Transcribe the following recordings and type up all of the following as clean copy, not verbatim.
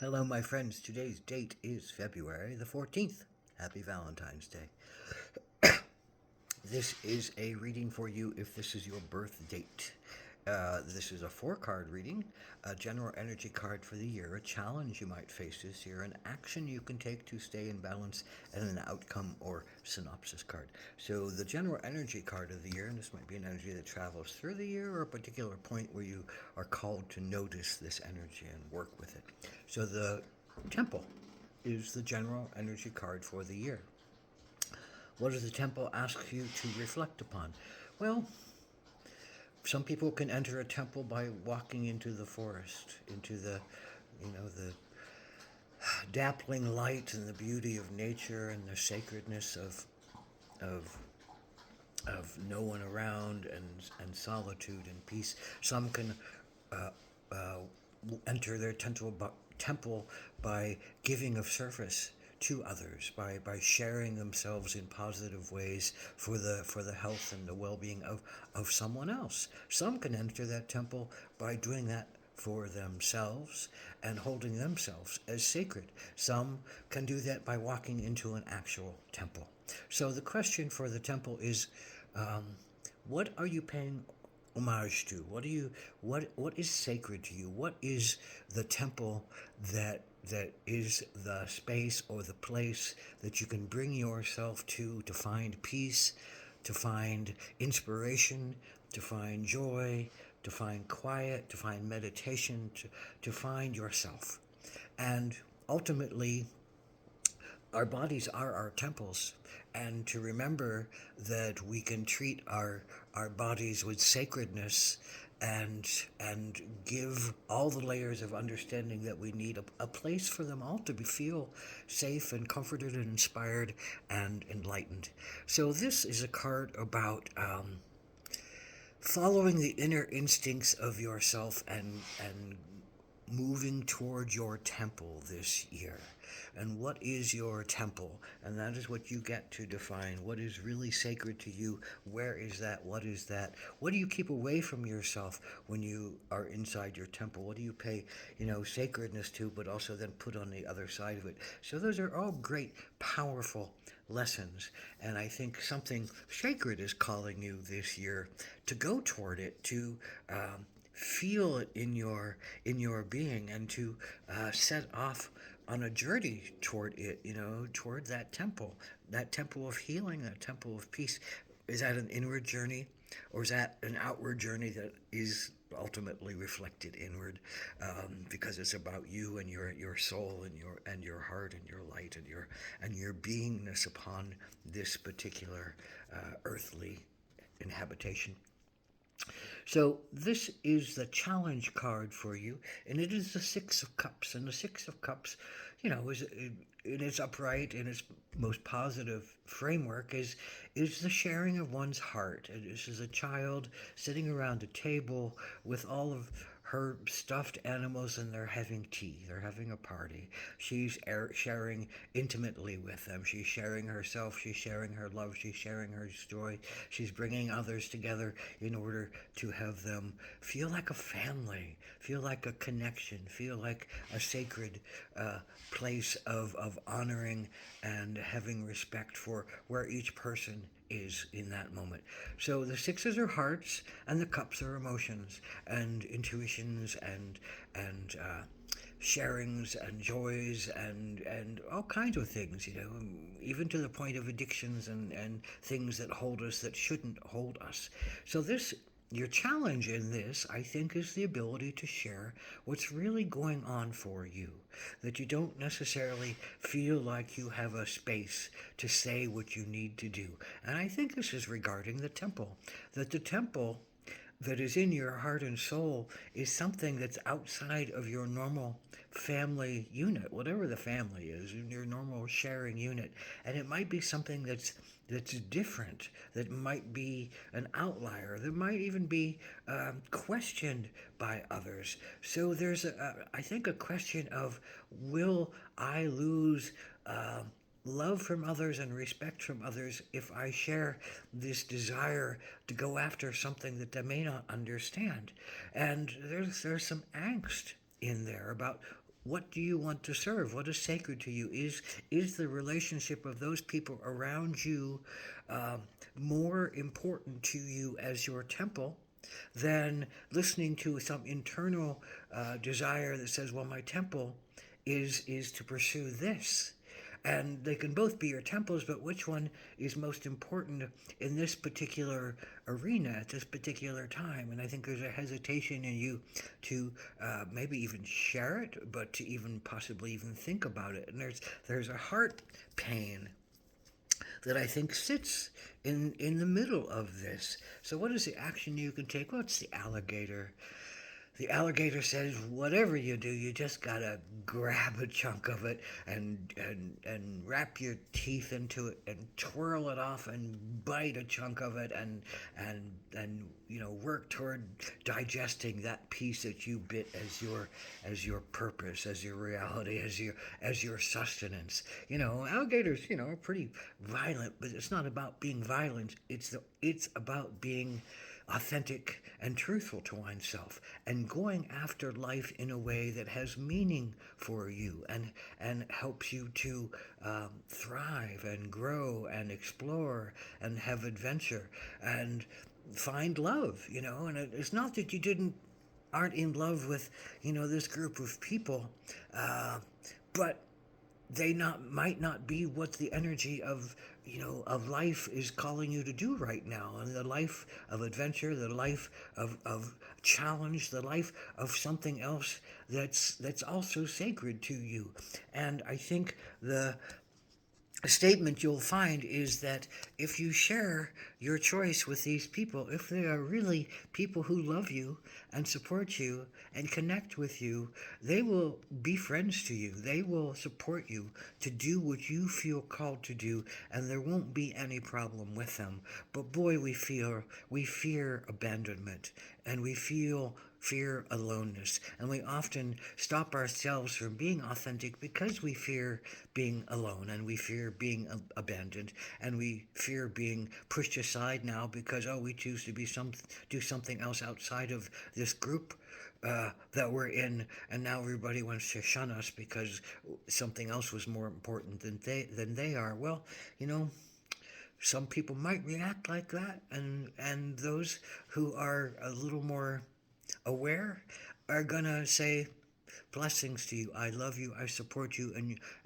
Hello, my friends. Today's date is February the 14th. Happy Valentine's Day. This is a reading for you if this is your birth date. This is a four-card reading, a general energy card for the year, a challenge you might face this year, an action you can take to stay in balance, and an outcome or synopsis card. So the general energy card of the year, and this might be an energy that travels through the year or a particular point where you are called to notice this energy and work with it. So the temple is the general energy card for the year. What does the temple ask you to reflect upon? Well, some people can enter a temple by walking into the forest, into the dappling light and the beauty of nature and the sacredness of no one around and solitude and peace. Some can uh, uh, enter their temple by giving of service to others, by sharing themselves in positive ways for the health and the well-being of someone else. Some can enter that temple by doing that for themselves and holding themselves as sacred. Some can do that by walking into an actual temple. So the question for the temple is, um, what are you paying homage to? What is sacred to you? What is the temple that is the space or the place that you can bring yourself to find peace, to find inspiration, to find joy, to find quiet, to find meditation, to find yourself. And ultimately, our bodies are our temples, and to remember that we can treat our bodies with sacredness and give all the layers of understanding that we need, a place for them all to feel safe and comforted and inspired and enlightened. So this is a card about following the inner instincts of yourself and moving toward your temple this year. And what is your temple? And that is what you get to define. What is really sacred to you? Where is that? What is that? What do you keep away from yourself when you are inside your temple? What do you pay, sacredness to, but also then put on the other side of it? So those are all great, powerful lessons. And I think something sacred is calling you this year to go toward it, to feel it in your being, and to set off on a journey toward it, toward that temple of healing, that temple of peace. Is that an inward journey, or is that an outward journey that is ultimately reflected inward, because it's about you and your soul and your heart and your light and your beingness upon this particular earthly inhabitation. So this is the challenge card for you, and it is the Six of Cups. And the Six of Cups, is in its upright, in its most positive framework, is the sharing of one's heart. And this is a child sitting around a table with all of her stuffed animals, and they're having tea. They're having a party. She's sharing intimately with them. She's sharing herself. She's sharing her love. She's sharing her joy. She's bringing others together in order to have them feel like a family, feel like a connection, feel like a sacred place of honoring and having respect for where each person is in that moment. So the sixes are hearts, and the cups are emotions and intuitions and sharings and joys and all kinds of things, even to the point of addictions and things that hold us that shouldn't hold us. So this your challenge in this, I think, is the ability to share what's really going on for you. That you don't necessarily feel like you have a space to say what you need to do. And I think this is regarding the temple. That the temple that is in your heart and soul is something that's outside of your normal family unit, whatever the family is, in your normal sharing unit. And it might be something that's different, that might be an outlier, that might even be questioned by others. So there's, I think, a question of, will I lose love from others and respect from others if I share this desire to go after something that they may not understand? And there's some angst in there about what do you want to serve? What is sacred to you? Is the relationship of those people around you uh, more important to you as your temple than listening to some internal desire that says, well, my temple is to pursue this? And they can both be your temples, but which one is most important in this particular arena at this particular time? And I think there's a hesitation in you to maybe even share it, but to even possibly even think about it. And there's a heart pain that I think sits in the middle of this. So what is the action you can take? Well, it's the alligator. The alligator says, whatever you do, you just gotta grab a chunk of it and wrap your teeth into it and twirl it off and bite a chunk of it and work toward digesting that piece that you bit as your purpose, as your reality, as your sustenance. Alligators, are pretty violent, but it's not about being violent. It's about being authentic and truthful to oneself and going after life in a way that has meaning for you and helps you to thrive and grow and explore and have adventure and find love. And it's not that you aren't in love with this group of people, but they might not be what the energy of life is calling you to do right now, and the life of adventure, the life of challenge, the life of something else that's also sacred to you. And I think the statement you'll find is that if you share your choice with these people, if they are really people who love you and support you and connect with you, they will be friends to you. They will support you to do what you feel called to do, and there won't be any problem with them. But boy, we fear abandonment, and we fear aloneness, and we often stop ourselves from being authentic because we fear being alone, and we fear being abandoned, and we fear being pushed aside now because we choose to do something else outside of this group that we're in, and now everybody wants to shun us because something else was more important than they are. Well, some people might react like that, and those who are a little more aware are gonna say, blessings to you. I love you. I support you,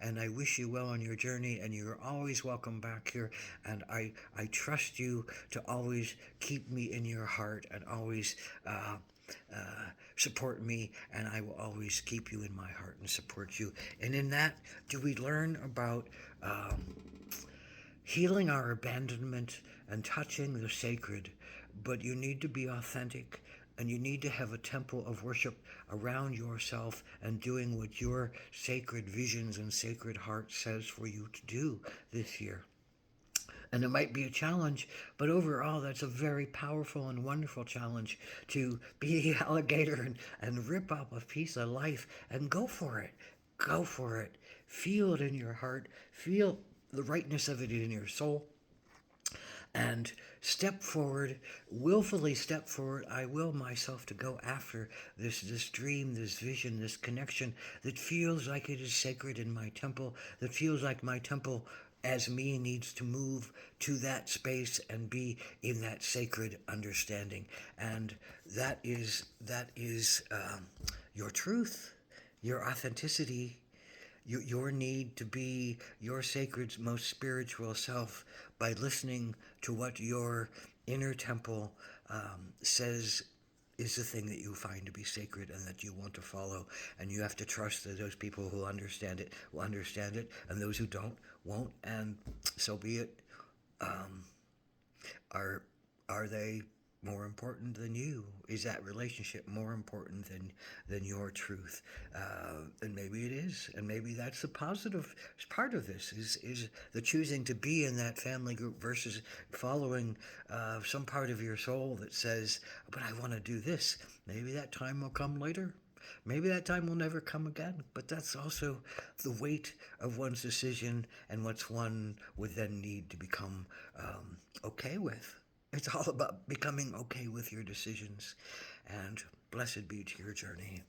and I wish you well on your journey. And you're always welcome back here. And I trust you to always keep me in your heart and always support me. And I will always keep you in my heart and support you. And in that, do we learn about healing our abandonment and touching the sacred? But you need to be authentic. And you need to have a temple of worship around yourself and doing what your sacred visions and sacred heart says for you to do this year. And it might be a challenge, but overall, that's a very powerful and wonderful challenge to be the alligator and rip up a piece of life and go for it. Go for it. Feel it in your heart. Feel the rightness of it in your soul. And step forward, willfully step forward. I will myself to go after this dream, this vision, this connection that feels like it is sacred in my temple, that feels like my temple as me needs to move to that space and be in that sacred understanding. And that is your truth, your authenticity, your need to be your sacred, most spiritual self by listening to what your inner temple says is the thing that you find to be sacred and that you want to follow. And you have to trust that those people who understand it will understand it, and those who don't won't, and so be it. Are they more important than you? Is that relationship more important than your truth? And maybe it is, and maybe that's the positive part of this is the choosing to be in that family group versus following some part of your soul that says, but I want to do this. Maybe that time will come later. Maybe that time will never come again, but that's also the weight of one's decision and what one would then need to become okay with. It's all about becoming okay with your decisions, and blessed be to your journey.